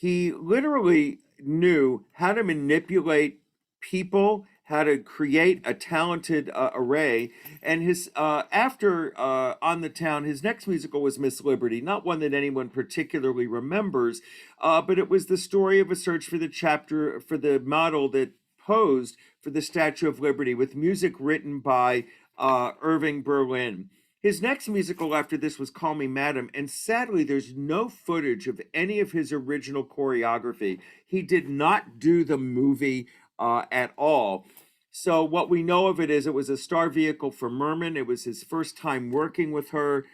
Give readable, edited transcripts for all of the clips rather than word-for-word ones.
He literally knew how to manipulate people, how to create a talented array. And his after On the Town, his next musical was Miss Liberty, not one that anyone particularly remembers, but it was the story of a search for the chapter for the model that posed for the Statue of Liberty, with music written by Irving Berlin. His next musical after this was Call Me Madam, and sadly, there's no footage of any of his original choreography. He did not do the movie at all. So, what we know of it is it was a star vehicle for Merman. It was his first time working with her.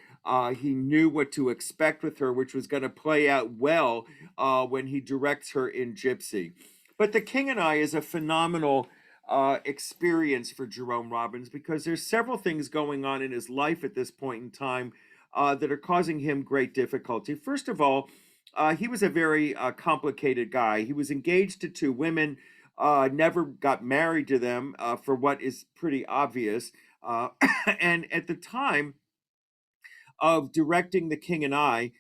He knew what to expect with her, which was going to play out well when he directs her in Gypsy. But The King and I is a phenomenal experience for Jerome Robbins, because there's several things going on in his life at this point in time that are causing him great difficulty. First of all, he was a very complicated guy. He was engaged to two women, never got married to them for what is pretty obvious. Uh, and at the time of directing The King and I,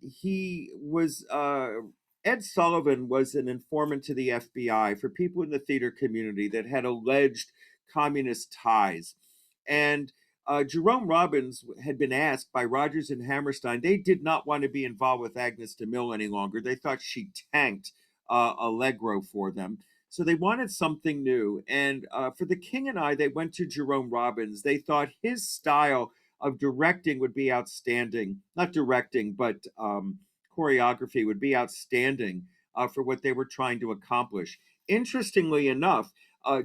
he was Ed Sullivan was an informant to the FBI for people in the theater community that had alleged communist ties. And Jerome Robbins had been asked by Rogers and Hammerstein. They did not want to be involved with Agnes DeMille any longer. They thought she tanked Allegro for them. So they wanted something new. And for The King and I, they went to Jerome Robbins. They thought his style of directing would be outstanding. Not directing, but choreography would be outstanding for what they were trying to accomplish. Interestingly enough,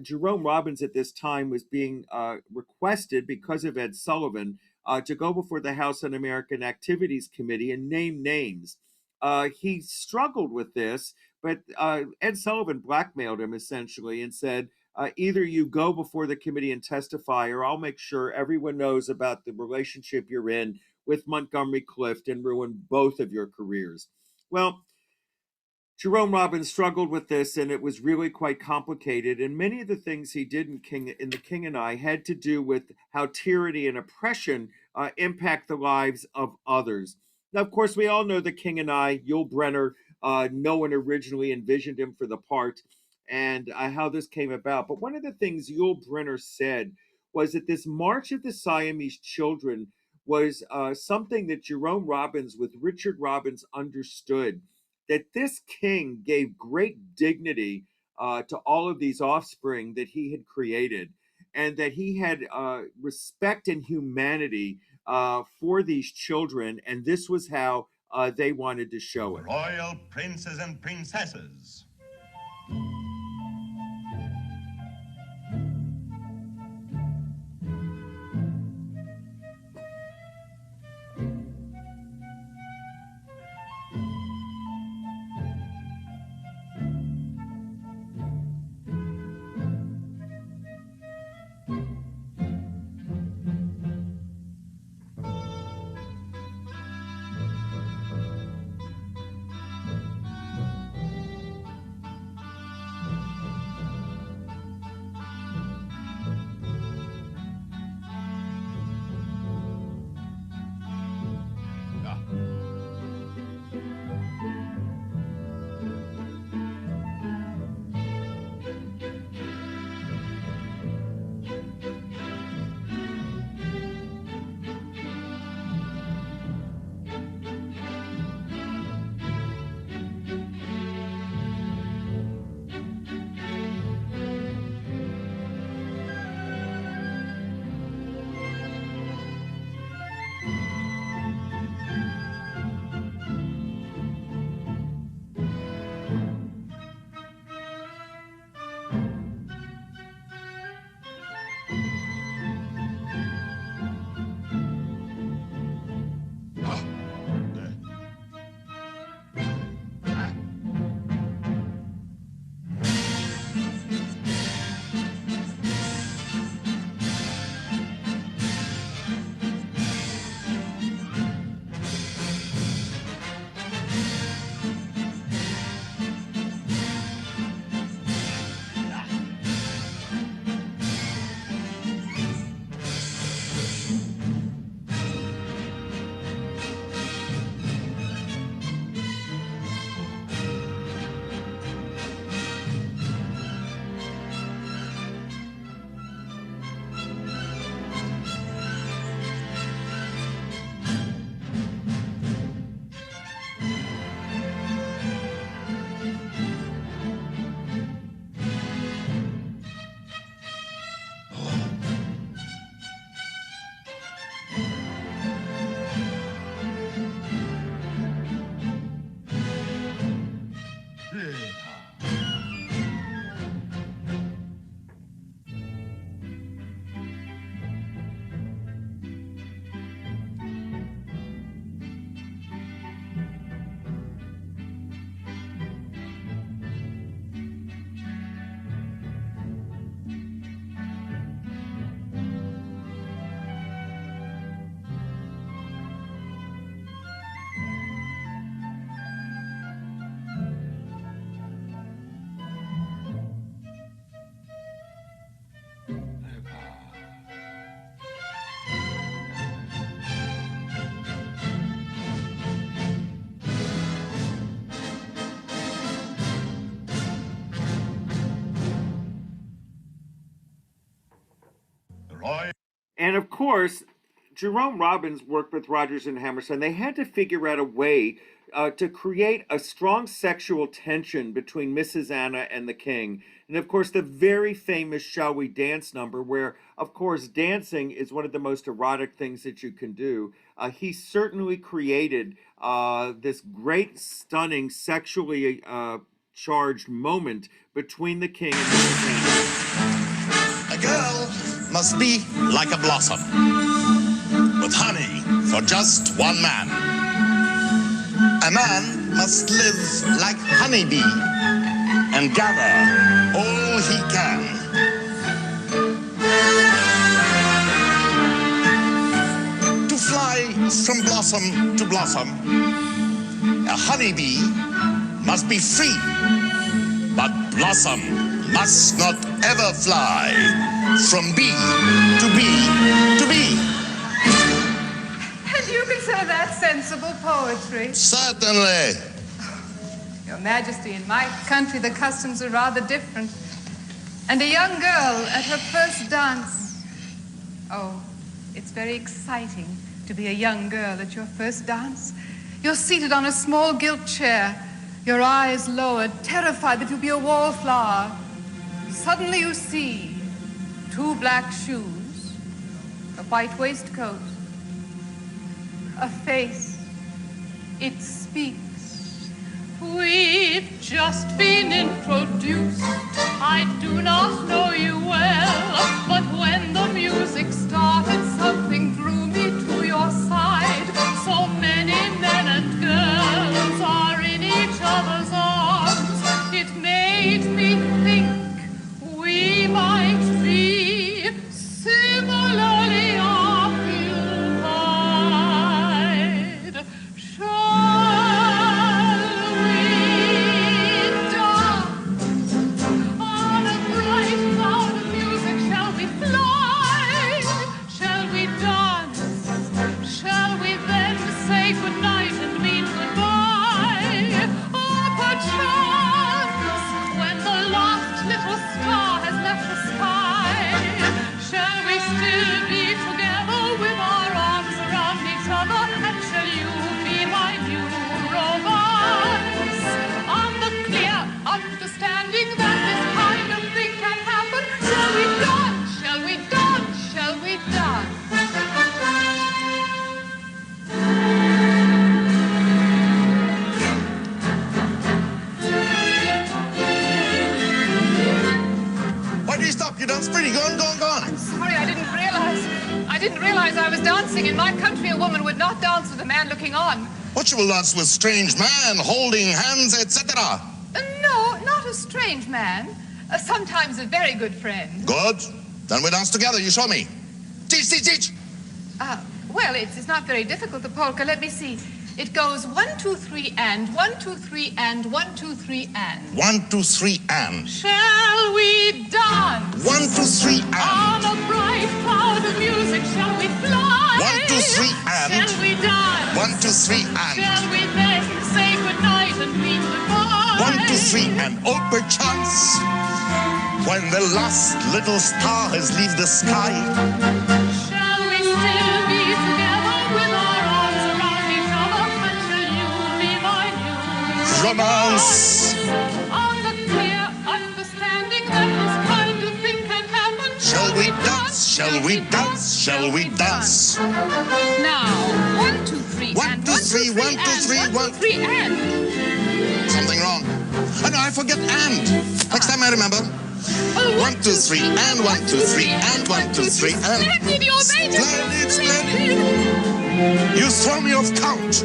Jerome Robbins at this time was being requested because of Ed Sullivan to go before the House Un American Activities Committee and name names. He struggled with this, but Ed Sullivan blackmailed him essentially and said, either you go before the committee and testify, or I'll make sure everyone knows about the relationship you're in with Montgomery Clift and ruin both of your careers. Well, Jerome Robbins struggled with this, and it was really quite complicated. And many of the things he did in The King and I had to do with how tyranny and oppression impact the lives of others. Now, of course, we all know The King and I, Yul Brynner. No one originally envisioned him for the part, and how this came about. But one of the things Yul Brynner said was that this March of the Siamese Children was something that Jerome Robbins, with Richard Robbins, understood, that this king gave great dignity to all of these offspring that he had created, and that he had respect and humanity for these children, and this was how they wanted to show it. Royal princes and princesses. Boy. And of course, Jerome Robbins worked with Rodgers and Hammerstein. They had to figure out a way to create a strong sexual tension between Mrs. Anna and the king. And of course, the very famous Shall We Dance number, where, of course, dancing is one of the most erotic things that you can do. He certainly created this great, stunning, sexually charged moment between the king and Mrs. Anna. A girl must be like a blossom, with honey for just one man. A man must live like honeybee and gather all he can. To fly from blossom to blossom, a honeybee must be free, but blossom must not ever fly from bee to bee to bee. And you consider that sensible poetry? Certainly. Your Majesty, in my country the customs are rather different. And a young girl at her first dance. Oh, it's very exciting to be a young girl at your first dance. You're seated on a small gilt chair, your eyes lowered, terrified that you'll be a wallflower. Suddenly you see 2 black shoes, a white waistcoat, a face. It speaks. We've just been introduced. I do not know you well, but when the music started, something drew me to your side. So many men and girls are in each other's arms. It made me think we might be similarly occupied. I didn't realize I was dancing. In my country, a woman would not dance with a man looking on. What, you will dance with strange man, holding hands, etc.? No, not a strange man. Sometimes a very good friend. Good. Then we dance together. You show me. Teach, teach, teach. Well, it's not very difficult, the polka. Let me see. It goes 1, 2, 3, and 1, 2, 3, and 1, 2, 3, and. 1, 2, 3, and. Shall we dance? 1, 2, 3, and. On a bright cloud of music, shall we fly? 1, 2, 3, and. Shall we dance? 1, 2, 3, and. Shall we then say goodnight and mean goodbye? 1, 2, 3, and. Oh, perchance, when the last little star has left the sky, shall we still be together with our arms around each other until you be my new romance. On the clear understanding that this kind of thing can happen. Shall we dance? Shall we dance? Shall we dance? Now, 1, 2, 3, 1, and 2, 3, 1, 2, 3, 1, 3, and. Something wrong. Oh, no, I forget and. Next time I remember. 1, 2, 3, and 1, 2, 3, and 1, 2, 3, and. Splendid, Your Majesty! Splendid, splendid. You throw me off count.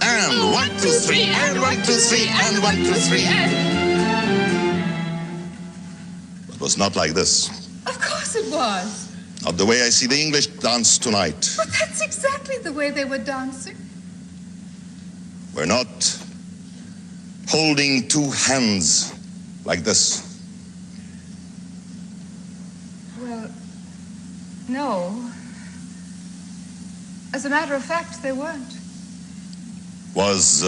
And 1, 2, 3, and 1, 2, 3, and 1, 2, 3. It was not like this. Of course it was. Not the way I see the English dance tonight. But that's exactly the way they were dancing. We're not holding two hands like this. Well, no. As a matter of fact, they weren't. Was,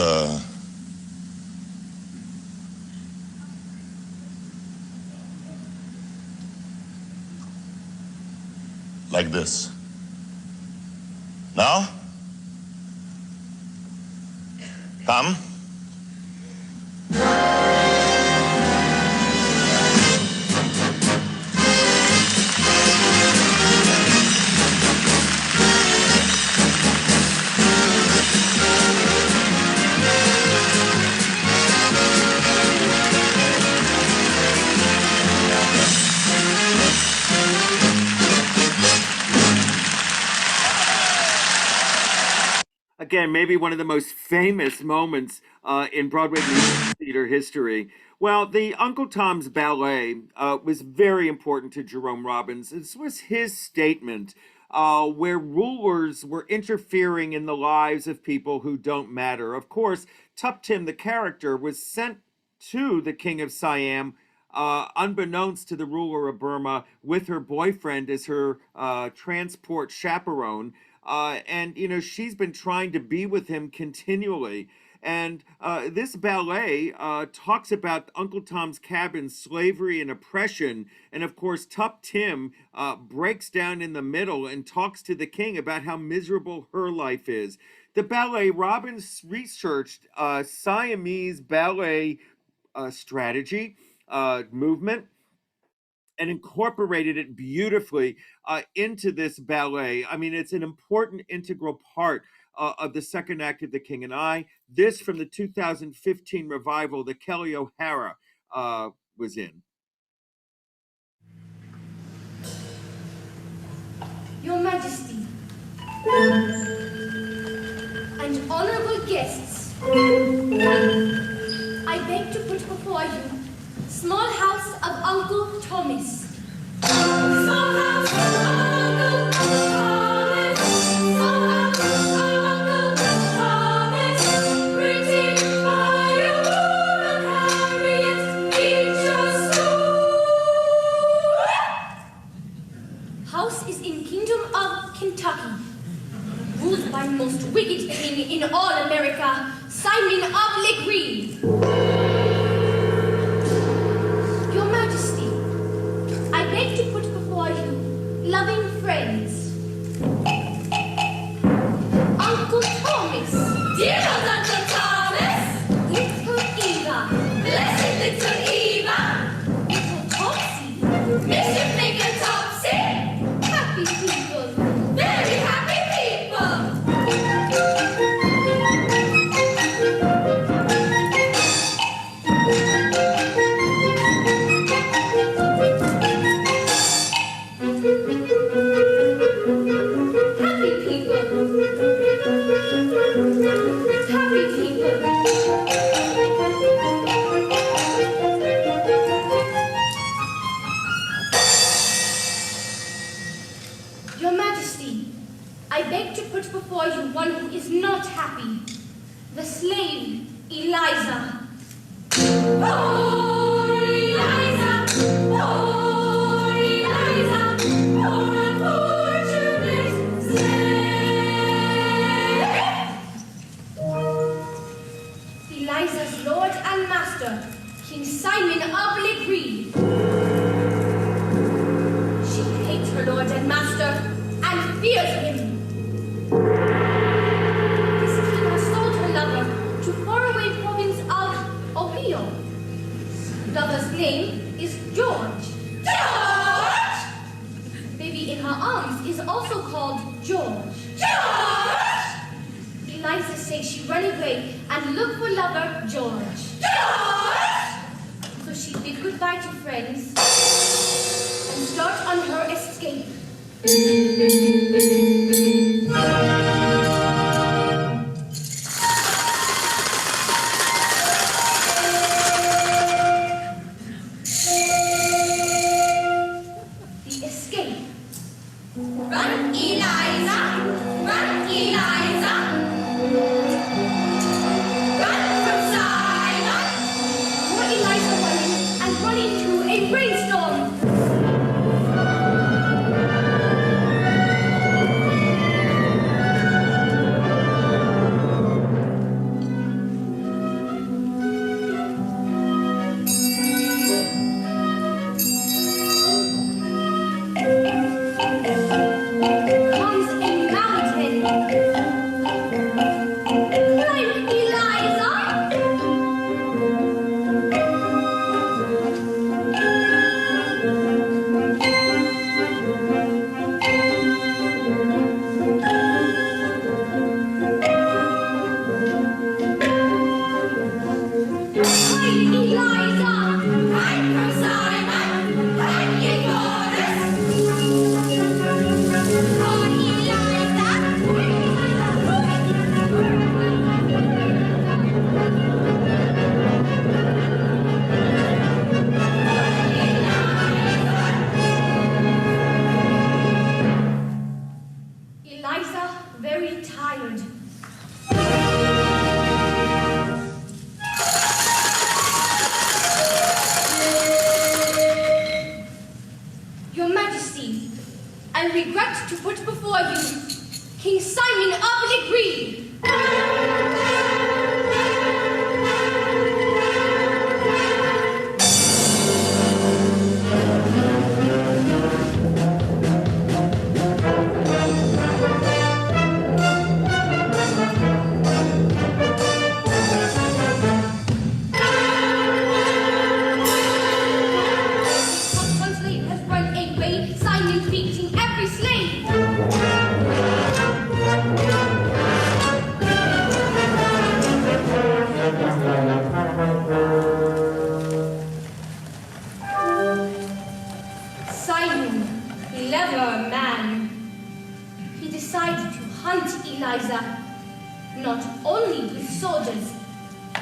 like this. Now, come. Again, maybe one of the most famous moments in Broadway musical theater history. Well, the Uncle Tom's Ballet was very important to Jerome Robbins. This was his statement where rulers were interfering in the lives of people who don't matter. Of course, Tup Tim, the character, was sent to the King of Siam, unbeknownst to the ruler of Burma, with her boyfriend as her transport chaperone. And, you know, she's been trying to be with him continually. And this ballet talks about Uncle Tom's Cabin, slavery and oppression. And of course, Tup Tim breaks down in the middle and talks to the king about how miserable her life is. The ballet, Robbins researched Siamese ballet strategy, movement, and incorporated it beautifully into this ballet. I mean, it's an important integral part of the second act of The King and I. This from the 2015 revival that Kelly O'Hara was in. Your Majesty and honorable guests, I beg to put before you Small House of Uncle Thomas. Small House of Uncle Thomas. Small House of Uncle Thomas. Written by a woman, Harriet Beecher Stowe. House is in Kingdom of Kentucky, ruled by the most wicked king in all America, Simon of Legree. Your Majesty, I beg to put before you loving friends. Uncle Thomas. Dear old Uncle Thomas. Little Eva. Blessed little Eva. Little Topsy. Mischief maker Topsy. Happy people. Very happy people. Happy people. Happy people. Your Majesty, I beg to put before you one who is not happy, the slave Eliza. Poor Eliza, poor Eliza, poor unfortunate slave. Eliza's lord and master, King Simon of Legree. She hates her lord and master and fears him. This king has sold her lover to faraway province of Ohio. Lover's name is George. George! Baby in her arms is also called George. George! Eliza says she run away and look for lover George. George! So she bid goodbye to friends and start on her escape. The escape. Run, Eliza! Run, Eliza! Run from Simon! Poor Eliza running and running through a rainstorm.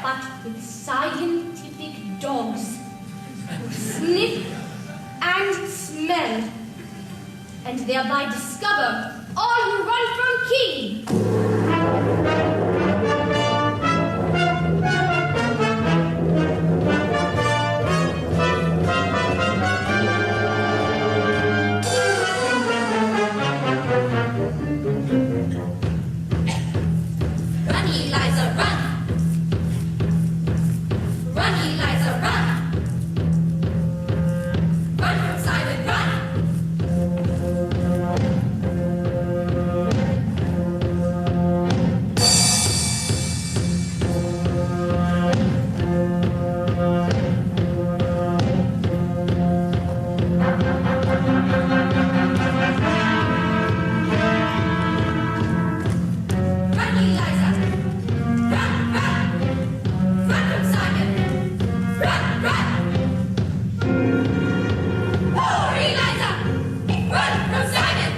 but with scientific dogs who sniff and smell, and thereby discover all who run from king. Run, Eliza, run! Run, Eliza, run! Run from Simon, run! Run, Eliza! Run, run! Run from Simon! Run, run! Oh, Eliza! Run from Simon!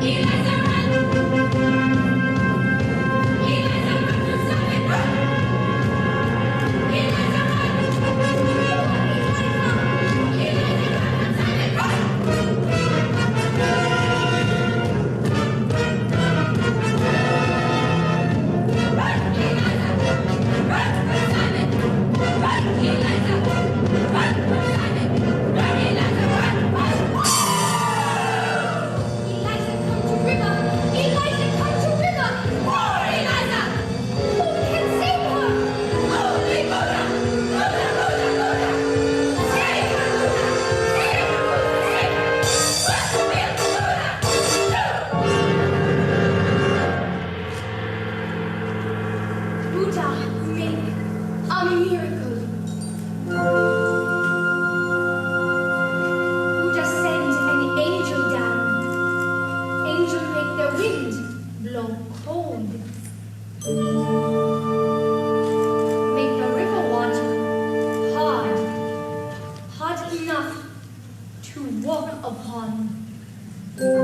Eliza, run! Eliza, run from Simon! Run! Eliza, run! Eliza, run from Simon! Run! Run, Eliza! Run from Simon! Run, Eliza! Run from Simon! Run, Eliza! Run! Eliza, come to river! Eliza, come to river! More, Eliza! Who can save her? Only Buddha! Buddha, Buddha, Buddha! Save her, Buddha! Save her, Buddha! Save her! What's the Buddha made a miracle. Buddha sent an angel down. Angel make the wind blow cold. Make the river water hard. Hard enough to walk upon. Buddha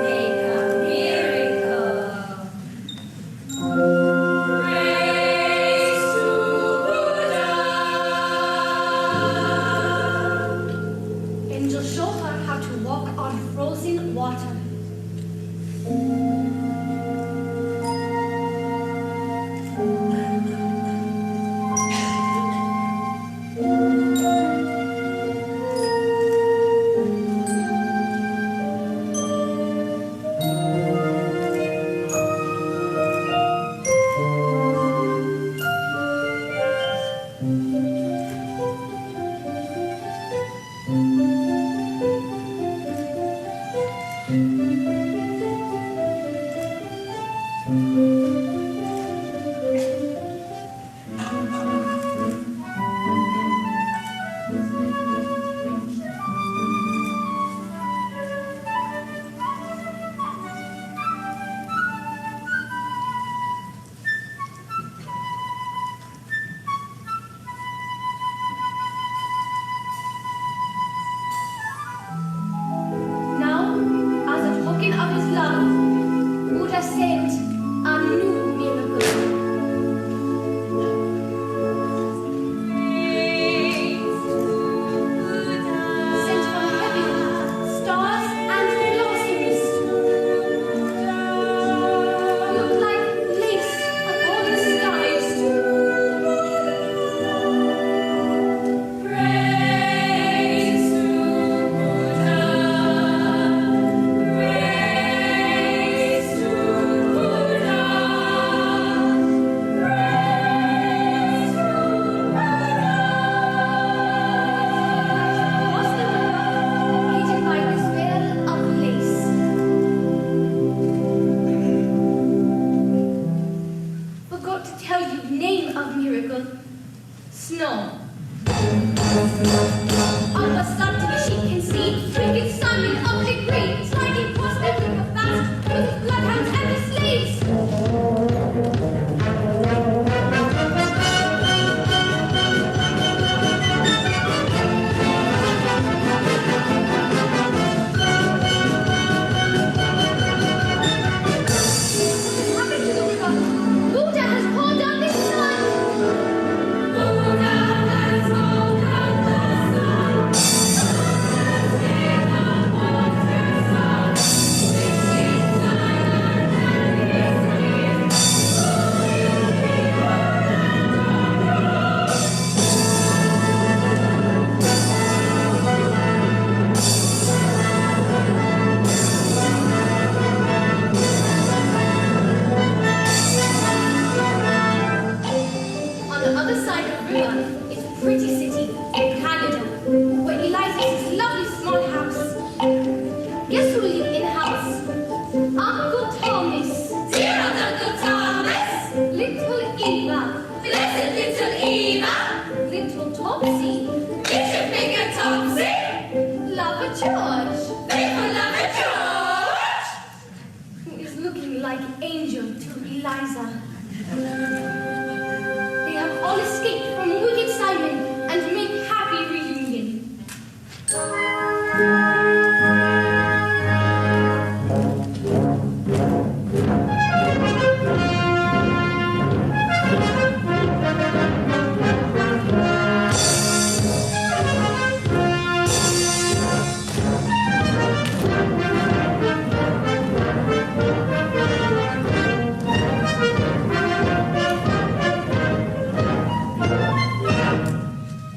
make a miracle! Praise to Buddha! Angel show her how to walk on frozen water. Now, as a token of his love, Buddha sent a new miracle. Sent from heaven stars and blossoms. Look like lace upon the skies. Praise to Buddha! Praise to Buddha! Praise to Across the river, hidden by this veil of lace. Forgot to tell you name of miracle. Snow. On the sudden she can see wicked Simon of degree sliding past the river fast with his bloodhounds and the slaves. Blessed little Eva. Little Topsy. Bishop Finger Topsy. Lover George. Faithful lover George. Who is looking like Angel to Eliza. They have all escaped from wicked Simon and make happy reunion.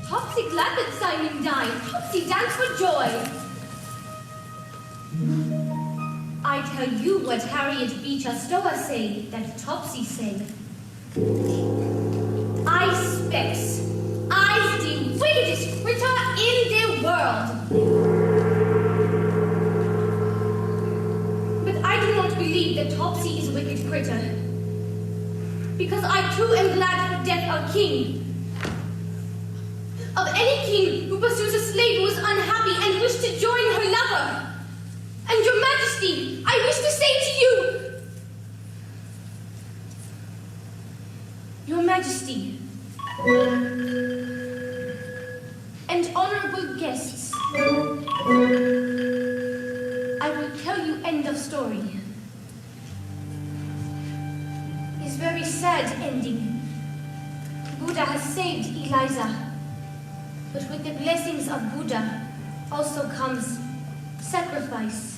Topsy glad that Simon died. Topsy dance for joy. I tell you what Harriet Beecher Stowe say, that Topsy say. I specs. I's the wickedest critter in the world. But I do not believe that Topsy is a wicked critter. Because I too am glad for death a king. Of any king who pursues a slave who is unhappy and wishes to join her lover. And your majesty, I wish to say to you, your majesty, and honorable guests, I will tell you end of story. It's very sad ending. Buddha has saved Eliza. But with the blessings of Buddha also comes sacrifice.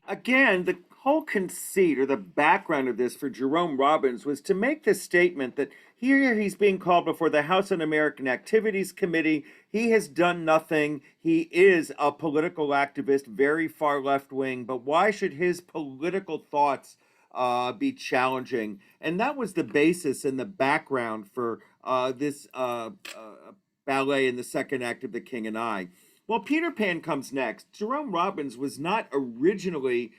Again, the whole conceit or the background of this for Jerome Robbins was to make the statement that here he's being called before the House Un-American Activities Committee. He has done nothing. He is a political activist, very far left wing, but why should his political thoughts be challenging? And that was the basis and the background for this ballet in the second act of The King and I. Well, Peter Pan comes next. Jerome Robbins was not originally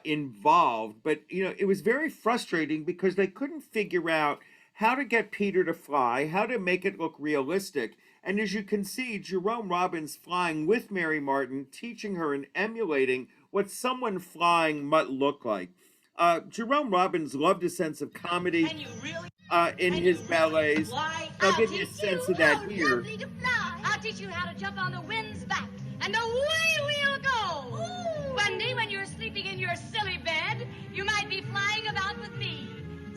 involved, but it was very frustrating because they couldn't figure out how to get Peter to fly, how to make it look realistic. And as you can see, Jerome Robbins flying with Mary Martin, teaching her and emulating what someone flying might look like. Jerome Robbins loved a sense of comedy in his ballets. I'll give you a sense of that here. I'll teach you how to jump on the wind's back, and away we'll go. Ooh. One day when you're sleeping in your silly bed, you might be flying about with me,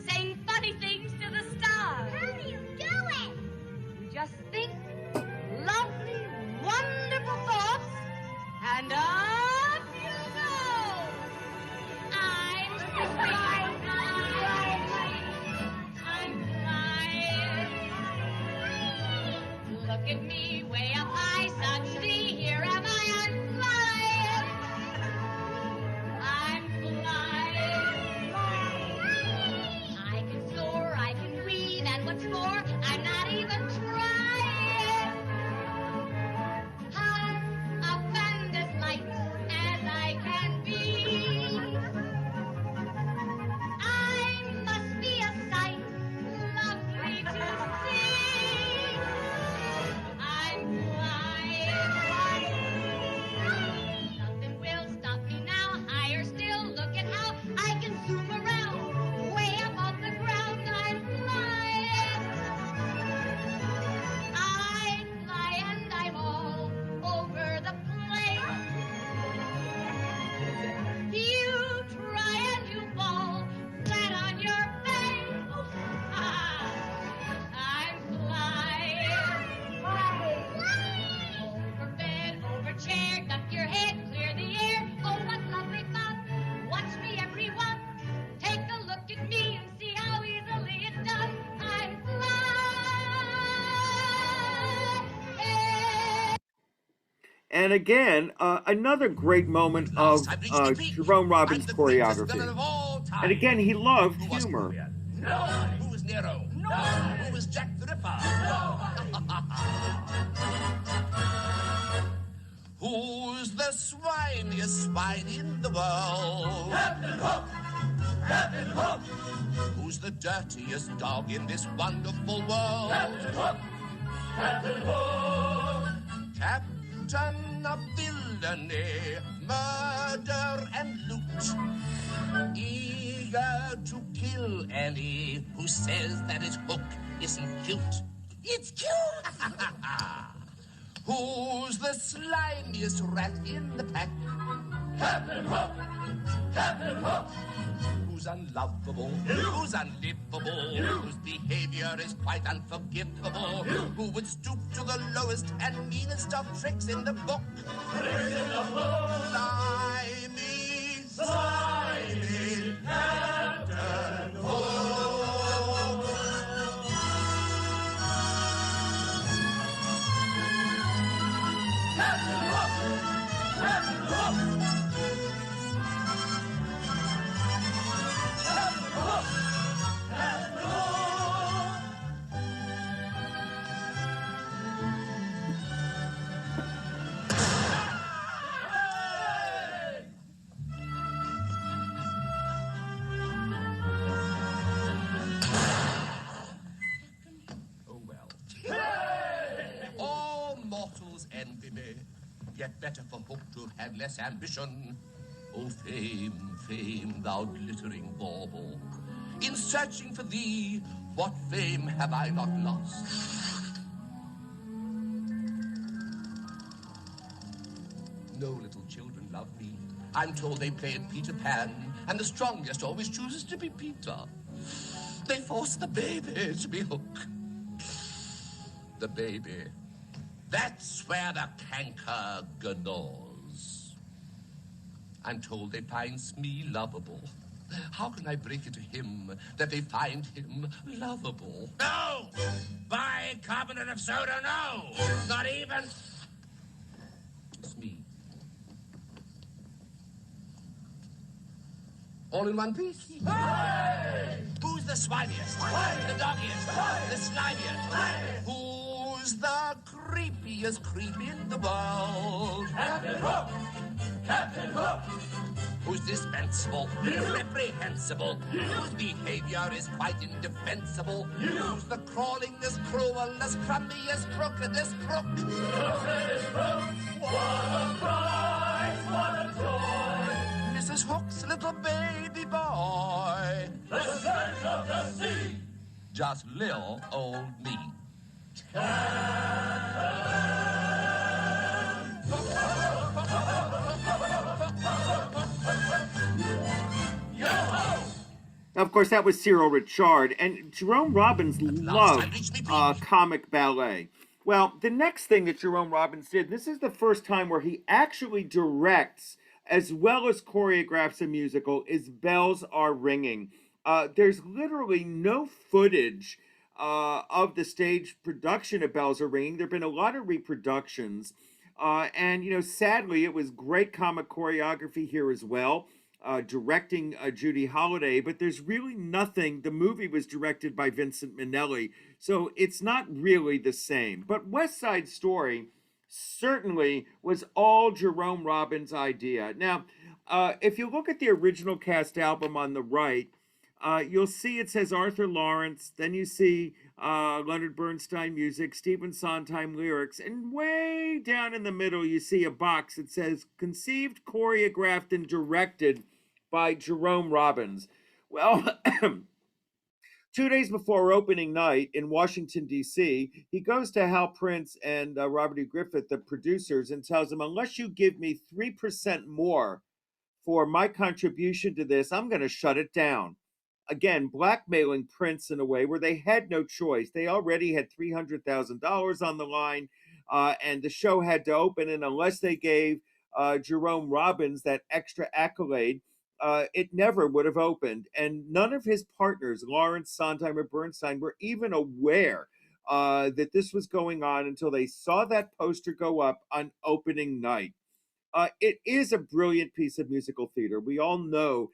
saying funny things to the stars. How do you do it? You just think lovely, wonderful thoughts, and up you go. I'm flying. Look at me way up high, such the And again, another great moment Last of I've reached the peak. Jerome I'm Robbins' the greatest villain choreography. of all time. And again, he loved Who was humor. Napoleon? Nobody. Who was Nero? Nobody. Who was Jack the Ripper? Nobody. Who's the swiniest swine in the world? Captain Hook! Captain Hook! Who's the dirtiest dog in this wonderful world? Captain Hook! Captain Hook! Captain of villainy, murder and loot. Eager to kill any who says that his hook isn't cute. It's cute! Who's the slimiest rat in the pack? Captain Hook! Captain Hook! Who's unlovable? Who's unlivable? Whose behavior is quite unforgivable? Who would stoop to the lowest and meanest of tricks in the book? Tricks in the book! Slimy, slimy Captain Hook! Captain Hook! Captain Hook! Captain Hook! Captain Hook! Oh well. All mortals envy me, yet better for Hook to have had less ambition. Oh, fame, fame, thou glittering bauble, in searching for thee, what fame have I not lost? No little children love me. I'm told they play at Peter Pan, and the strongest always chooses to be Peter. They force the baby to be Hook. The baby. That's where the canker gnaws. I'm told they find Smee lovable. How can I break it to him that they find him lovable? No! Bicarbonate of soda, no! Not even... Smee. All in one piece? Hey! Who's the swiniest? Hey! The doggiest? Hey! The slimiest? Hey! Who's the creepiest creep in the world? Captain Hook! Captain Hook! Who's dispensable? Reprehensible? Whose behavior is quite indefensible? Who's the crawlingest, cruelest, crumbiest, crookedest crook? Crookedest crook! What a prize! What a joy! Mrs. Hook's little baby boy. The surge of the sea. Just little old me. Now, of course, that was Cyril Richard, and Jerome Robbins loved comic ballet. Well, the next thing that Jerome Robbins did, this is the first time where he actually directs as well as choreographs a musical, is Bells Are Ringing. There's literally no footage of the stage production of Bells Are Ringing. There have been a lot of reproductions. And, sadly, it was great comic choreography here as well. Directing Judy Holliday, but there's really nothing. The movie was directed by Vincent Minnelli, so it's not really the same. But West Side Story certainly was all Jerome Robbins' idea. Now, if you look at the original cast album on the right, you'll see it says Arthur Lawrence, then you see Leonard Bernstein music, Stephen Sondheim lyrics, and way down in the middle you see a box that says conceived, choreographed, and directed by Jerome Robbins. Well, 2 days before opening night in Washington, D.C., he goes to Hal Prince and Robert E. Griffith, the producers, and tells them, unless you give me 3% more for my contribution to this, I'm going to shut it down. Again, blackmailing Prince in a way where they had no choice. They already had $300,000 on the line, and the show had to open. And unless they gave Jerome Robbins that extra accolade, it never would have opened. And none of his partners, Lawrence, Sondheim, or Bernstein, were even aware that this was going on until they saw that poster go up on opening night. It is a brilliant piece of musical theater. We all know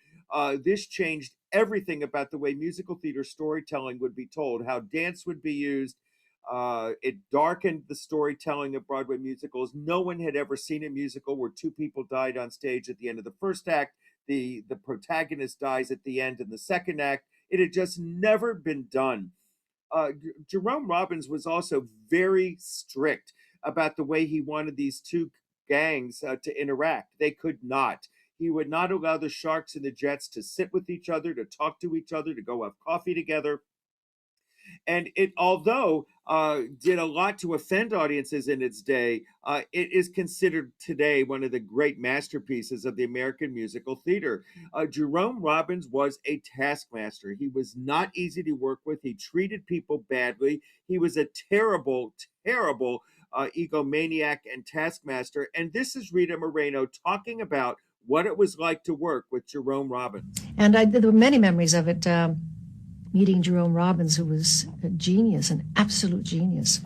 this changed everything about the way musical theater storytelling would be told, how dance would be used. It darkened the storytelling of Broadway musicals. No one had ever seen a musical where two people died on stage at the end of the first act. The protagonist dies at the end in the second act. It had just never been done. Jerome Robbins was also very strict about the way he wanted these two gangs to interact. They could not. He would not allow the Sharks and the Jets to sit with each other, to talk to each other, to go have coffee together. And it, although did a lot to offend audiences in its day, it is considered today one of the great masterpieces of the American musical theater. Jerome Robbins was a taskmaster. He was not easy to work with. He treated people badly. He was a terrible, terrible egomaniac and taskmaster. And this is Rita Moreno talking about what it was like to work with Jerome Robbins. And there were many memories of it. Meeting Jerome Robbins, who was a genius, an absolute genius.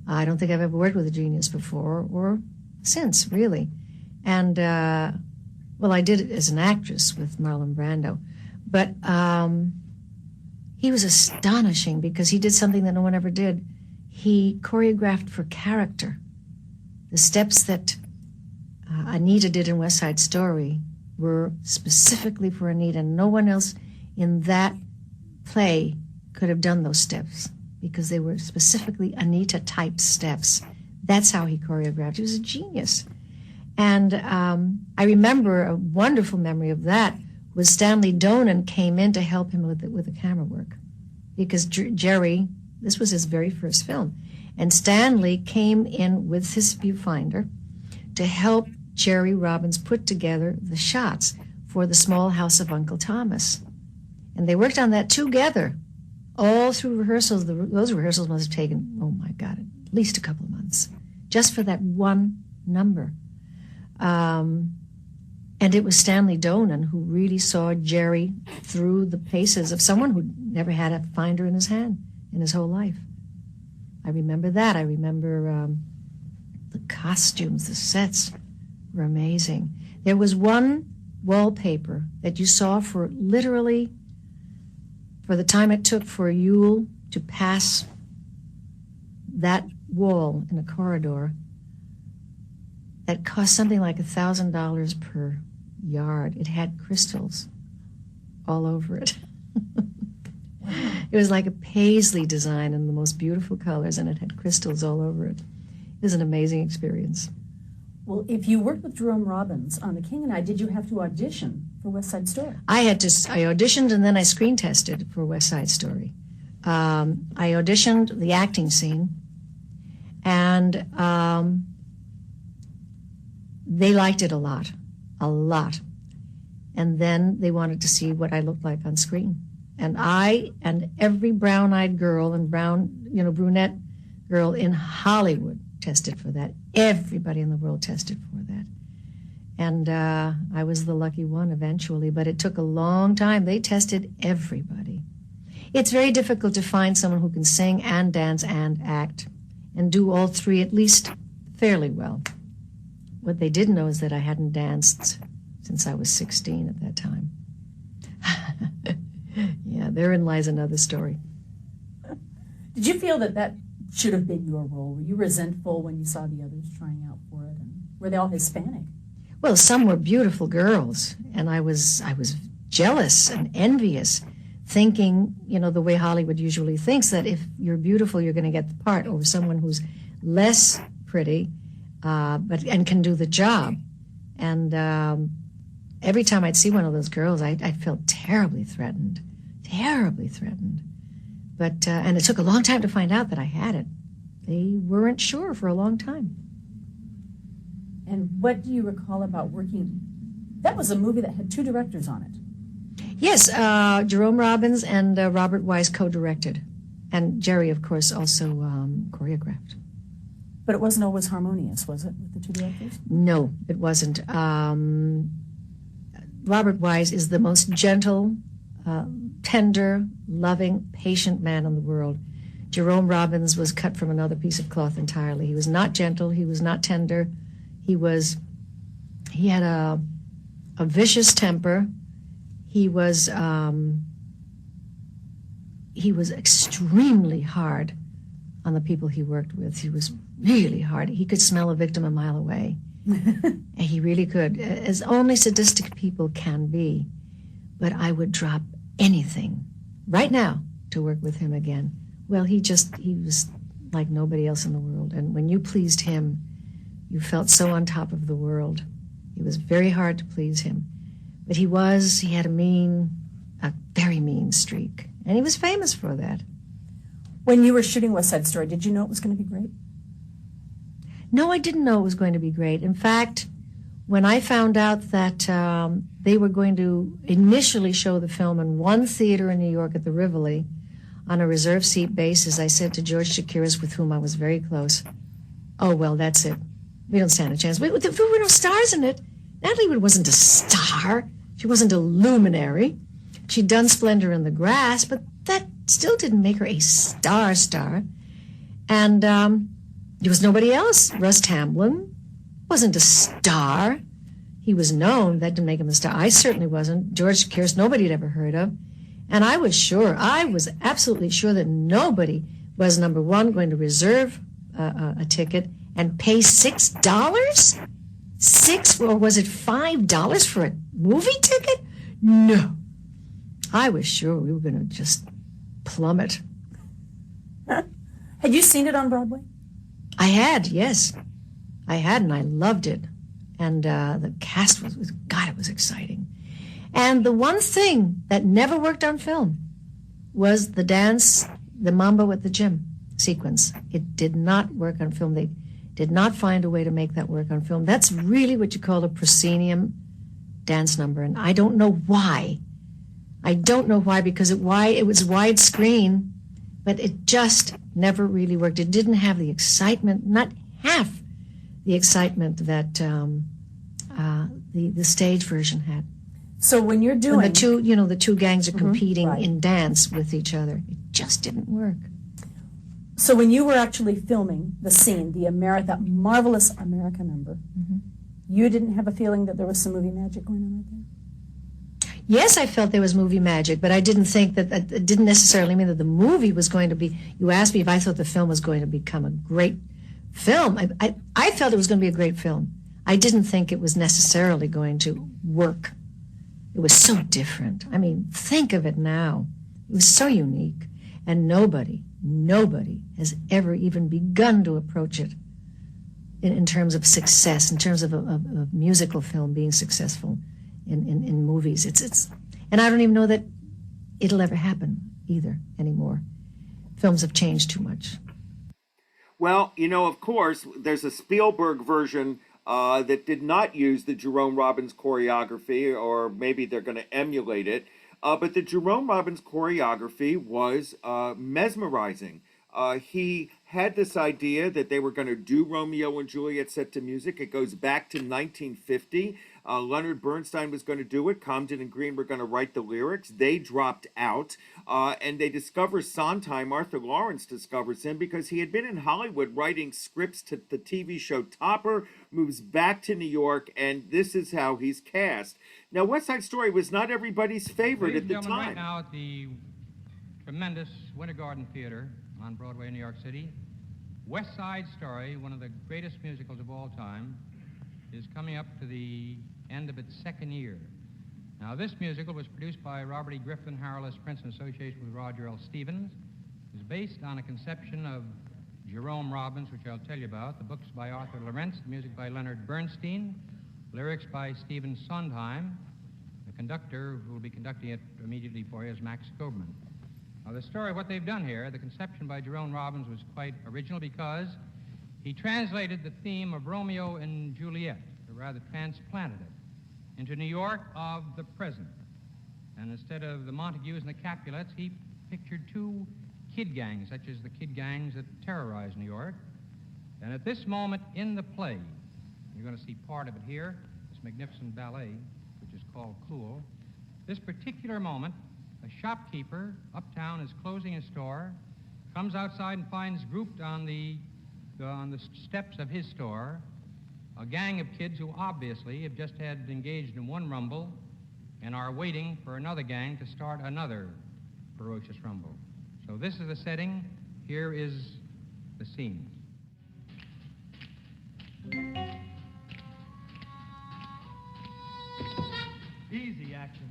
I don't think I've ever worked with a genius before or since, really. And, well, I did it as an actress with Marlon Brando. But he was astonishing because he did something that no one ever did. He choreographed for character. The steps that Anita did in West Side Story were specifically for Anita. No one else in that play could have done those steps because they were specifically Anita-type steps. That's how he choreographed. He was a genius. And I remember a wonderful memory of that was Stanley Donen came in to help him with the camera work because Jerry, this was his very first film, and Stanley came in with his viewfinder to help Jerry Robbins put together the shots for The Small House of Uncle Thomas. And they worked on that together all through rehearsals. Those rehearsals must have taken, oh my God, at least a couple of months, just for that one number. And it was Stanley Donen who really saw Jerry through the paces of someone who never had a finder in his hand in his whole life. I remember that. I remember the costumes, the sets were amazing. There was one wallpaper that you saw for literally for the time it took for Yule to pass that wall in a corridor that cost something like $1,000 per yard. It had crystals all over it. It was like a paisley design in the most beautiful colors, and it had crystals all over it. It was an amazing experience. Well, if you worked with Jerome Robbins on The King and I, did you have to audition for West Side Story? I auditioned and then I screen tested for West Side Story. I auditioned the acting scene, and they liked it a lot. And then they wanted to see what I looked like on screen. And I and every brown-eyed girl and brunette girl in Hollywood tested for that. Everybody in the world tested for that. And I was the lucky one eventually, but it took a long time. They tested everybody. It's very difficult to find someone who can sing and dance and act and do all three at least fairly well. What they didn't know is that I hadn't danced since I was 16 at that time. Yeah, therein lies another story. Did you feel that should have been your role? Were you resentful when you saw the others trying out for it? And were they all Hispanic? Well, some were beautiful girls, and I was jealous and envious, thinking, the way Hollywood usually thinks, that if you're beautiful, you're going to get the part over someone who's less pretty, and can do the job. And every time I'd see one of those girls, I felt terribly threatened. But, and it took a long time to find out that I had it. They weren't sure for a long time. And what do you recall about working? That was a movie that had two directors on it. Yes, Jerome Robbins and Robert Wise co-directed. And Jerry, of course, also choreographed. But it wasn't always harmonious, was it, with the two directors? No, it wasn't. Robert Wise is the most gentle, tender, loving, patient man in the world. Jerome Robbins was cut from another piece of cloth entirely. He was not gentle. He was not tender. He had a vicious temper. He was extremely hard on the people he worked with. He was really hard. He could smell a victim a mile away. And he really could, as only sadistic people can be. But I would drop anything right now to work with him again. Well, he was like nobody else in the world. And when you pleased him, you felt so on top of the world. It was very hard to please him. But he had a very mean streak. And he was famous for that. When you were shooting West Side Story, did you know it was going to be great? No, I didn't know it was going to be great. In fact, when I found out that they were going to initially show the film in one theater in New York at the Rivoli on a reserved seat basis, I said to George Chakiris, with whom I was very close, oh, well, that's it. We don't stand a chance. There were no stars in it. Natalie Wood wasn't a star. She wasn't a luminary. She'd done Splendor in the Grass, but that still didn't make her a star. And there was nobody else. Russ Tamblyn wasn't a star. He was known. That didn't make him a star. I certainly wasn't. George Chakiris, nobody had ever heard of. And I was absolutely sure that nobody was, number one, going to reserve a ticket and pay $6? Or was it $5 for a movie ticket? No. I was sure we were going to just plummet. Had you seen it on Broadway? I had, yes. I had, and I loved it. And the cast was, God, it was exciting. And the one thing that never worked on film was the dance, the mambo at the gym sequence. It did not work on film. They did not find a way to make that work on film. That's really what you call a proscenium dance number, and I don't know why. I don't know why, because it was widescreen, but it just never really worked. It didn't have the excitement, not half the excitement that the stage version had. So when you're doing... When the two gangs are competing in dance with each other, it just didn't work. So when you were actually filming the scene, that marvelous America number, you didn't have a feeling that there was some movie magic going on right there? Yes, I felt there was movie magic, but I didn't think that it didn't necessarily mean that the movie was going to be... You asked me if I thought the film was going to become a great film. I felt it was going to be a great film. I didn't think it was necessarily going to work. It was so different. I mean, think of it now. It was so unique, and nobody has ever even begun to approach it in terms of success, in terms of a musical film being successful in movies. And I don't even know that it'll ever happen either anymore. Films have changed too much. Well, of course, there's a Spielberg version that did not use the Jerome Robbins choreography, or maybe they're going to emulate it. But the Jerome Robbins choreography was mesmerizing. He had this idea that they were going to do Romeo and Juliet set to music. It goes back to 1950. Leonard Bernstein was going to do it. Comden and Green were going to write the lyrics. They dropped out, and they discover Sondheim. Arthur Lawrence discovers him because he had been in Hollywood writing scripts to the TV show Topper, moves back to New York, and this is how he's cast. Now, West Side Story was not everybody's favorite at the time. Right now at the tremendous Winter Garden Theater on Broadway in New York City, West Side Story, one of the greatest musicals of all time, is coming up to the end of its second year. Now, this musical was produced by Robert E. Griffin, Harold S. Prince, in association with Roger L. Stevens. It was based on a conception of Jerome Robbins, which I'll tell you about. The book's by Arthur Lawrence, the music by Leonard Bernstein, lyrics by Stephen Sondheim. The conductor, who will be conducting it immediately for you, is Max Goberman. Now, the story, what they've done here, the conception by Jerome Robbins was quite original because he translated the theme of Romeo and Juliet, or rather transplanted it, into New York of the present. And instead of the Montagues and the Capulets, he pictured two kid gangs, such as the kid gangs that terrorize New York. And at this moment in the play, you're going to see part of it here, this magnificent ballet, which is called Cool. This particular moment, a shopkeeper uptown is closing his store, comes outside and finds grouped on the steps of his store a gang of kids who obviously have just had engaged in one rumble and are waiting for another gang to start another ferocious rumble. So this is the setting. Here is the scene. Easy action.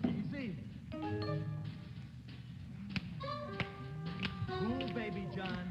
Easy. Cool, baby John.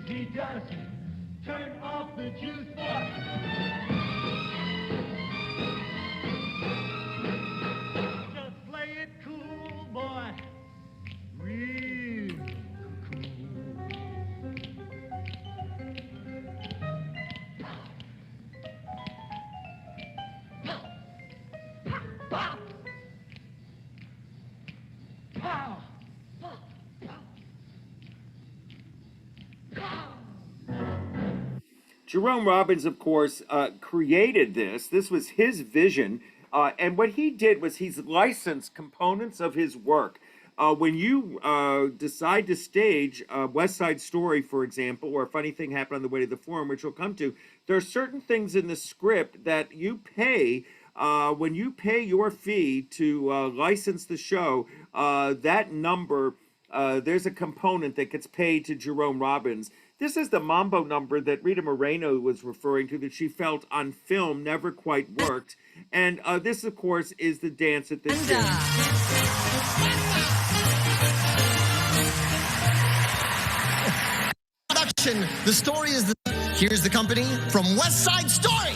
Easy does. Turn off the juice box. Just play it cool, boy. Real cool. Pow! Pow! Jerome Robbins, of course, created this. This was his vision. And what he did was he's licensed components of his work. When you decide to stage West Side Story, for example, or A Funny Thing Happened on the Way to the Forum, which we'll come to, there are certain things in the script that you pay. When you pay your fee to license the show, that number, there's a component that gets paid to Jerome Robbins. This is the mambo number that Rita Moreno was referring to that she felt on film never quite worked. And this, of course, is the dance at this scene. Production. The story is the... Here's the company from West Side Story.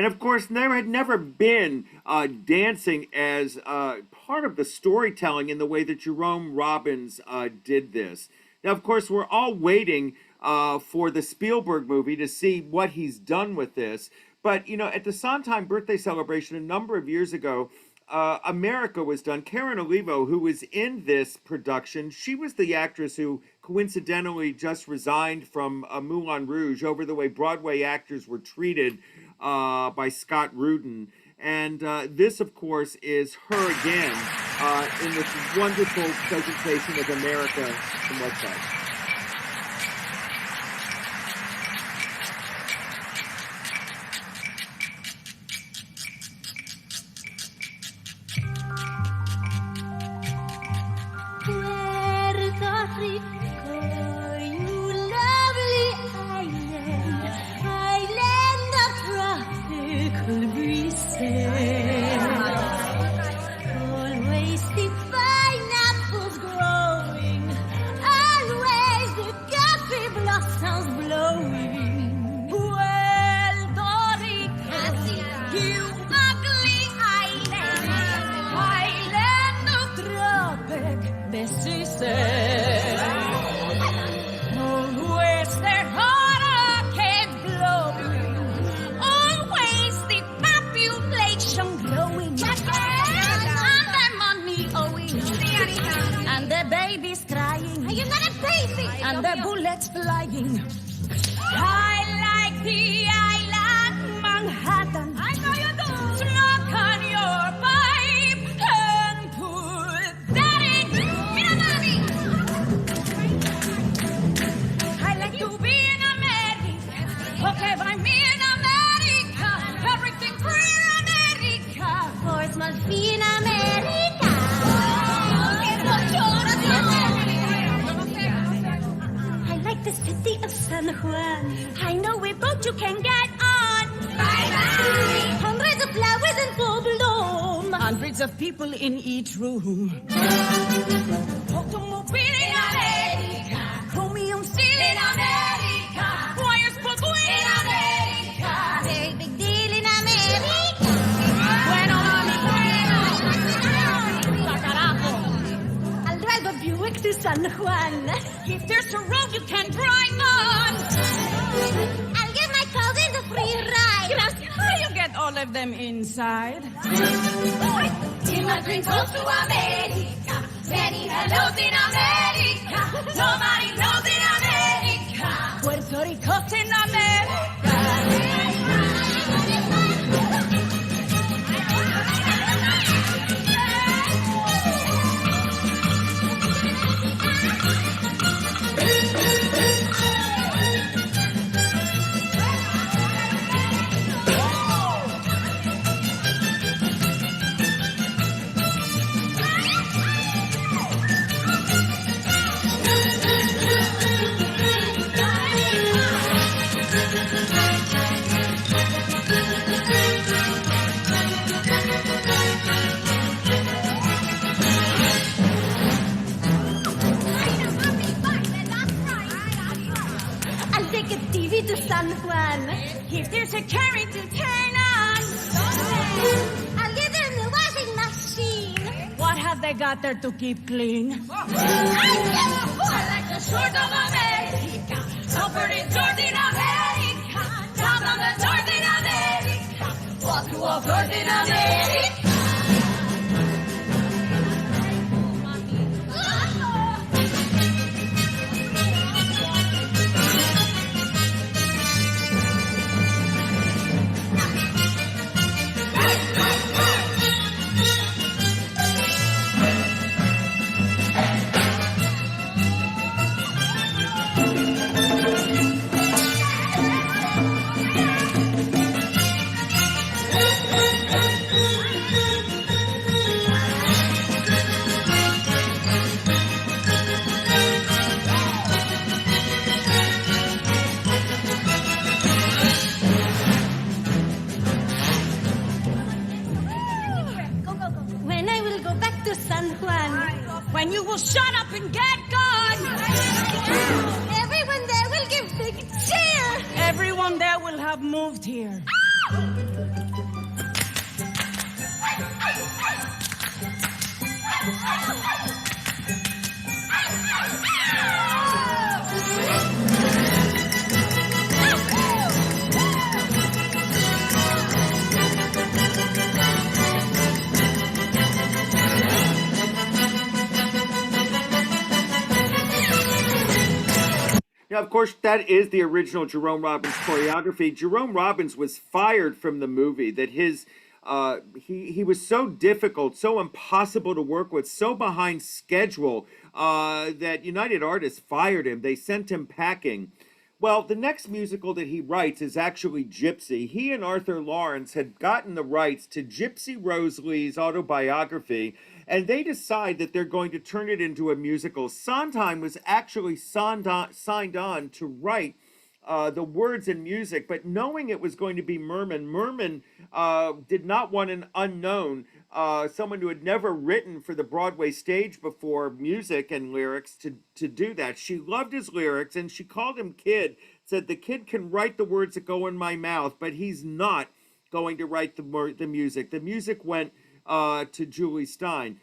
of course, there had never been dancing as part of the storytelling in the way that Jerome Robbins did this. Now, of course, we're all waiting for the Spielberg movie to see what he's done with this. But, at the Sondheim birthday celebration a number of years ago, America was done. Karen Olivo, who was in this production, she was the actress who coincidentally just resigned from Moulin Rouge over the way Broadway actors were treated by Scott Rudin. And this, of course, is her again in this wonderful presentation of America from West Side. Always the pineapples growing, always the coffee blossoms blowing. Well, Dorica, you ugly island, island of tropic diseases. Always the hurricane blowing, always the population growing, and the money owing, and the babies crying. Are you not a baby? And the bullets flying. I like the island Manhattan. I know you do. Smoke on your pipe and put that in. Mira, mommy. I like to be in America. Okay, by me in America. Everything free in America. For it's my fee in America. I like the city of San Juan. I know a boat you can get on. Bye-bye. Hundreds of flowers in full bloom. Hundreds of people in each room. Automobile in America. Chromium steel in America. Wires put in America. Very big deal in America. Bueno, I'll drive a Buick to San Juan. If there's a road you can drive on, I'll give my cousins a free ride. Gracias. How do you get all of them inside? In my dreams close to America. Many hellos in America. Nobody knows in America. Puerto Rico's in America. I'll take a TV to San Juan. If there's a carrot to turn on, I'll give them the washing machine. What have they got there to keep clean? I like the shores of America. Comfort in Georgia in America. Down on the north in America. Walk to a birth in America. When I will go back to San Juan, when you will shut up and get gone, everyone there will give big cheer. Everyone there will have moved here. Now, of course, that is the original Jerome Robbins choreography. Jerome Robbins was fired from the movie. That he was so difficult, so impossible to work with, so behind schedule that United Artists fired him. They sent him packing. Well, the next musical that he writes is actually Gypsy. He and Arthur Lawrence had gotten the rights to Gypsy Rose Lee's autobiography, and they decide that they're going to turn it into a musical. Sondheim was actually signed on to write the words and music, but knowing it was going to be Merman did not want an unknown, someone who had never written for the Broadway stage before, music and lyrics, to do that. She loved his lyrics, and she called him Kid, said the kid can write the words that go in my mouth, but he's not going to write the music. The music went to Julie Stein.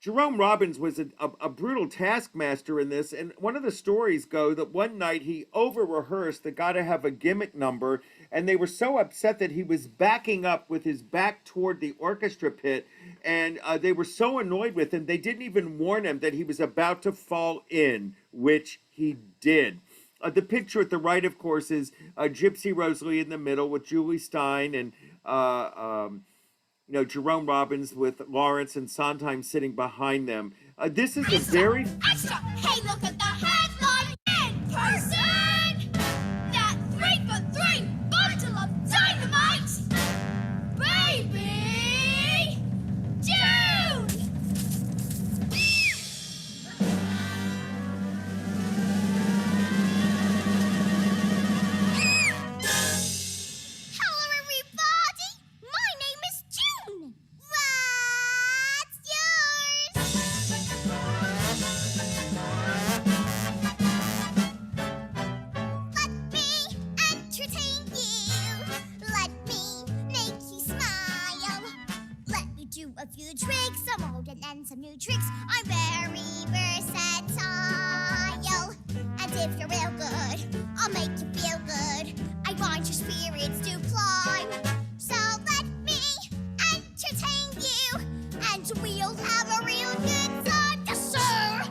Jerome Robbins was a brutal taskmaster in this, and one of the stories go that one night he over-rehearsed the Gotta Have a Gimmick number, and they were so upset that he was backing up with his back toward the orchestra pit, and they were so annoyed with him, they didn't even warn him that he was about to fall in, which he did. The picture at the right, of course, is Gypsy Rose Lee in the middle with Julie Stein and Jerome Robbins with Lawrence and Sondheim sitting behind them. This is a very... Extra! Hey, look at the headline! In person! That 3-for-3 bundle of dynamite! Baby! June! Hello, everybody! My name is June! What's yours? Let me entertain you. Let me make you smile. Let me do a few tricks, some old and then some new tricks. I'm very versatile. And if you're real good, I'll make you feel good. I want your spirits to climb. So let me entertain you, and we'll have a real good time. Yes, sir!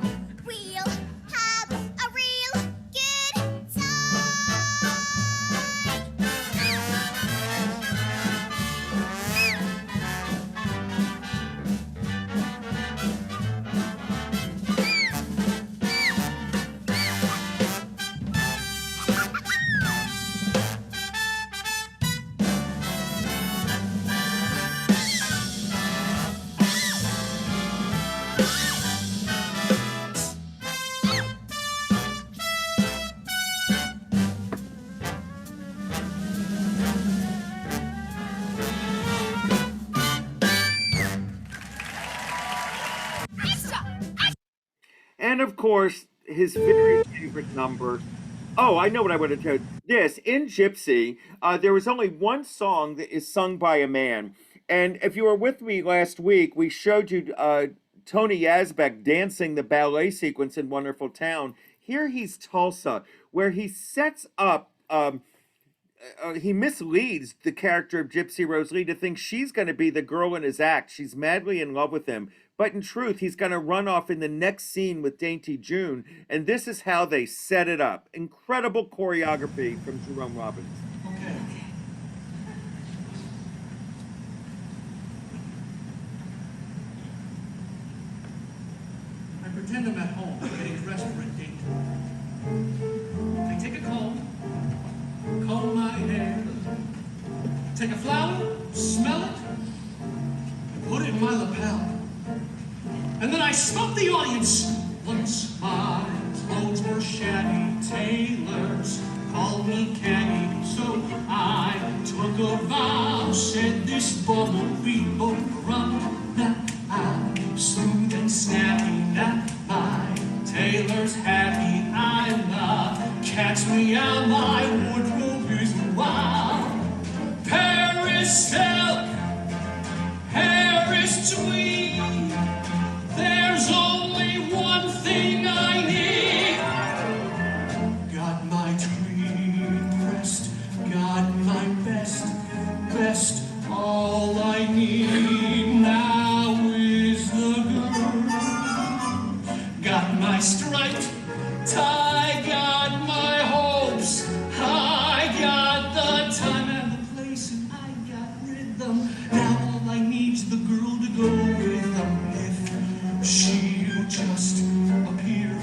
We'll have a real good And of course, his very favorite number. Oh, I know what I want to tell you. This, in Gypsy, there was only one song that is sung by a man. And if you were with me last week, we showed you Tony Yazbek dancing the ballet sequence in Wonderful Town. Here he's Tulsa, where he sets up, he misleads the character of Gypsy Rose Lee to think she's going to be the girl in his act. She's madly in love with him. But in truth, he's going to run off in the next scene with Dainty June. And this is how they set it up. Incredible choreography from Jerome Robbins. Okay. I pretend I'm at home, getting dressed for a date. I take a comb my hair, take a flower, smell it, and put it in my lapel. And then I smoke the audience. Once my clothes were shabby, tailors called me caddy, so I took a vow, said this ball won't be overrun. Now I'm smooth and snappy, now my tailor's happy. I'm not, catch me out, my wardrobe is All I need now is the girl. Got my striped tie, got my hopes. I got the time and the place, and I got rhythm. Now all I need's the girl to go with them. If she'll just appear,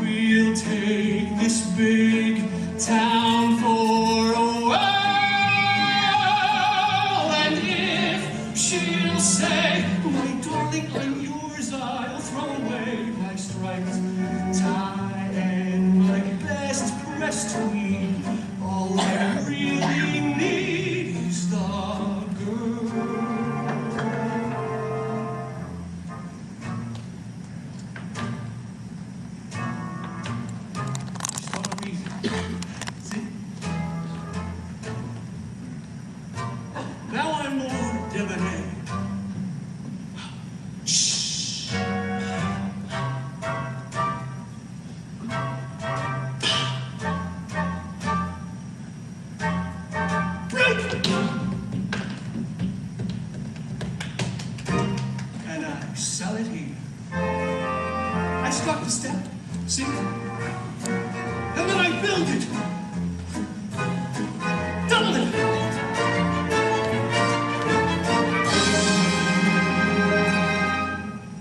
we'll take this big town for a while. And if she'll say, my darling, I'm yours, I'll throw away my striped tie and my best pressed tweed. All I really need is the girl. Now I'm more debonair. Shh. Break! And I sell it here. I start the step, see? And then I build it. Double it.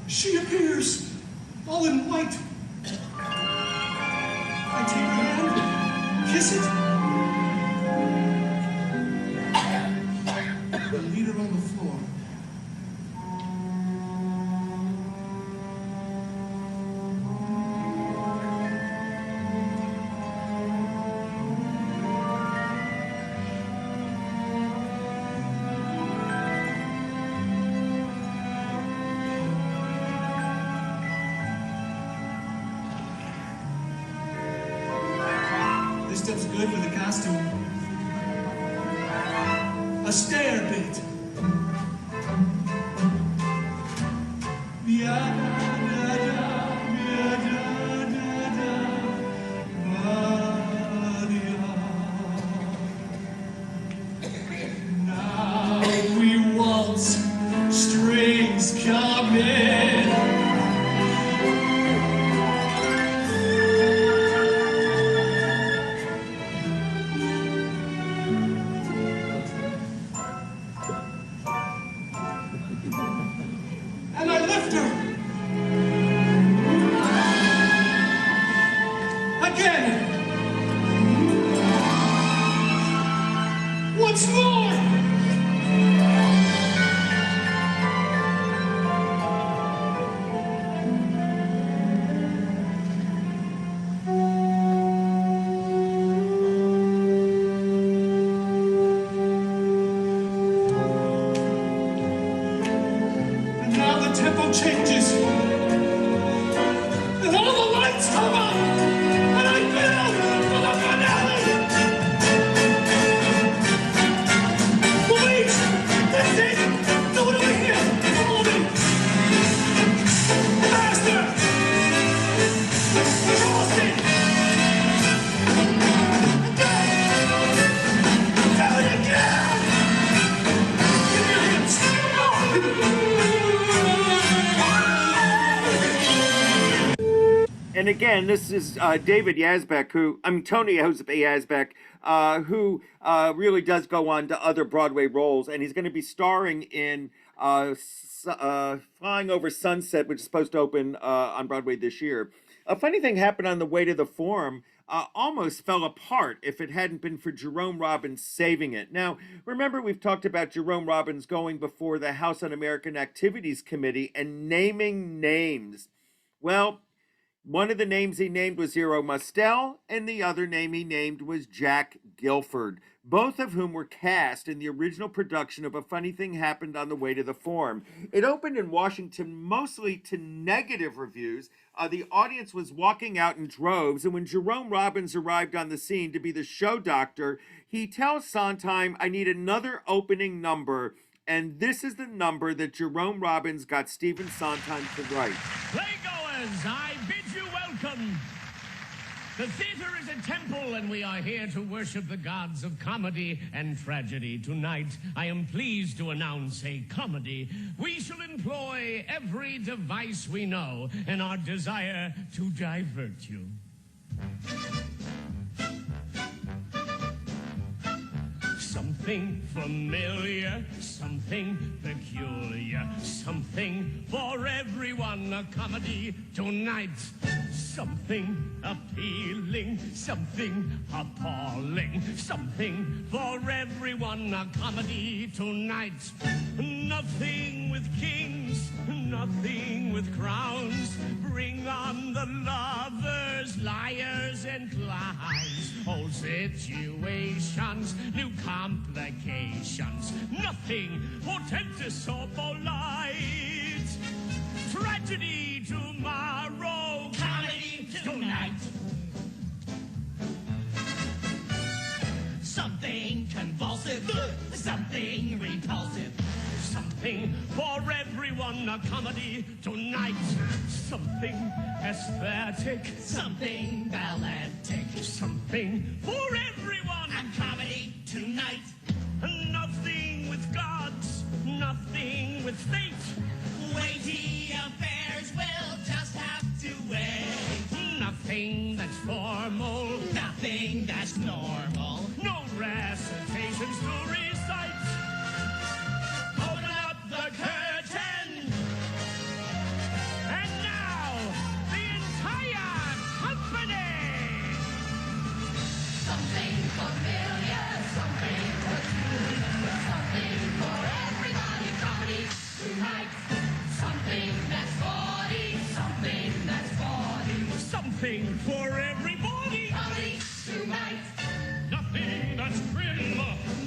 She appears, all in white. I take her hand, kiss it, and lead her on the floor. This step's good for the costume. A stair bit. Now we waltz, strings come in. And I lift her. Again. Once more. And now the tempo changes. And all the lights come up. And I build for the finale. Police! That's it! Do it over here! Follow me! Faster! Cross it! Again! Do it again! Give me your hands! And again, this is David Yazbek, Tony Yazbek, who really does go on to other Broadway roles, and he's going to be starring in Flying Over Sunset, which is supposed to open on Broadway this year. A funny thing happened on the way to the Forum. Almost fell apart if it hadn't been for Jerome Robbins saving it. Now, remember we've talked about Jerome Robbins going before the House Un-American Activities Committee and naming names. Well, one of the names he named was Zero Mostel, and the other name he named was Jack Guilford, both of whom were cast in the original production of A Funny Thing Happened on the Way to the Forum. It opened in Washington mostly to negative reviews. The audience was walking out in droves, and when Jerome Robbins arrived on the scene to be the show doctor, he tells Sondheim, I need another opening number, and this is the number that Jerome Robbins got Stephen Sondheim to write. Playgoers, I bid you welcome The theater is a temple, and we are here to worship the gods of comedy and tragedy. Tonight, I am pleased to announce a comedy. We shall employ every device we know in our desire to divert you. Something familiar, something peculiar, something for everyone, a comedy tonight. Something appealing, something appalling, something for everyone, a comedy tonight. Nothing with kings, nothing with crowns. Bring on the lovers, liars, and clowns. Old situations, new complications. Nothing portentous or polite. Tragedy tomorrow, comedy tonight. Something convulsive, something repulsive. Something for everyone, a comedy tonight. Something aesthetic, something balletic. Something for everyone, a comedy tonight. Nothing with gods, nothing with fate. Weighty affairs will just have to wait. Nothing that's formal, nothing that's normal. No recitations to recite. Open up the curtain. And now, the entire company. Something familiar, something peculiar, something for everybody. Comedy tonight. Something that's body, something that's body. Something for everybody. Comedy tonight. Nothing that's grim.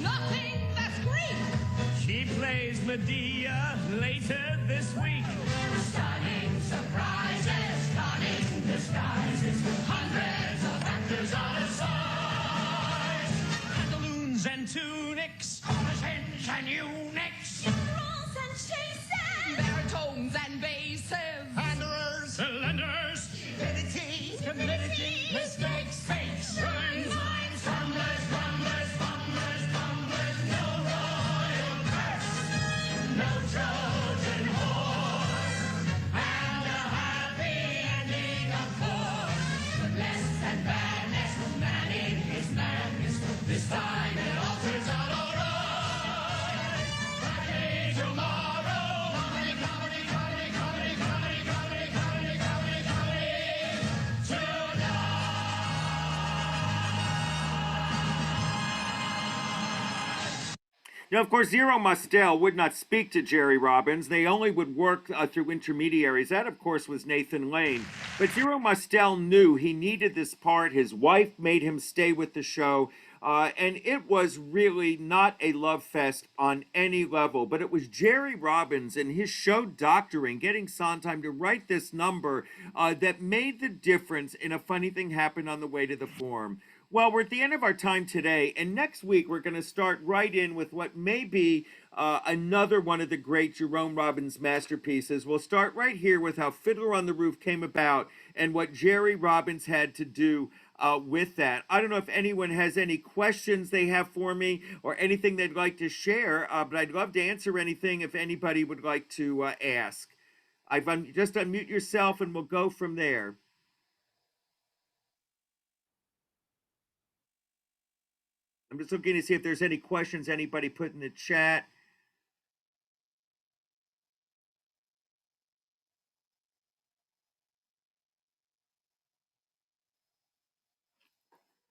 Nothing that's grief. She plays Medea later this week. Stunning surprises, stunning disguises. Hundreds of actors on a side. Pantaloons and tunics. Corsets and eunuchs. Bronze and chases. Baritones and basses. Handlers. Cylinders. Stupidity. Timidity. Mistakes. Fakes. Burns. Minds. Fumblers. Fumblers. Fumblers. Fumblers. No royal curse. No Trojan horse. And a happy ending, of course. Goodness and badness. Man in his madness. This time it alters out alright. Friday tomorrow. Comedy, comedy, comedy, comedy, comedy, comedy, comedy, comedy, comedy. Tonight. Now, of course, Zero Mostel would not speak to Jerry Robbins. They only would work through intermediaries. That, of course, was Nathan Lane. But Zero Mostel knew he needed this part. His wife made him stay with the show. And it was really not a love fest on any level. But it was Jerry Robbins and his show doctoring, getting Sondheim to write this number that made the difference in A Funny Thing Happened on the Way to the Forum. Well, we're at the end of our time today, and next week we're going to start right in with what may be another one of the great Jerome Robbins masterpieces. We'll start right here with how Fiddler on the Roof came about and what Jerry Robbins had to do with that. I don't know if anyone has any questions they have for me or anything they'd like to share, but I'd love to answer anything if anybody would like to ask. Just unmute yourself and we'll go from there. I'm just looking to see if there's any questions anybody put in the chat.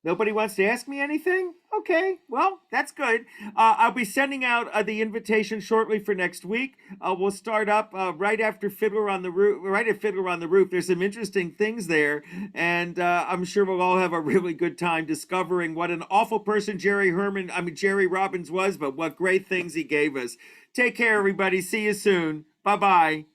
Nobody wants to ask me anything? Okay, well, that's good. I'll be sending out the invitation shortly for next week. We'll start up right after Fiddler on the Roof. Right at Fiddler on the Roof. There's some interesting things there, and I'm sure we'll all have a really good time discovering what an awful person Jerry Robbins was, but what great things he gave us. Take care, everybody. See you soon. Bye-bye.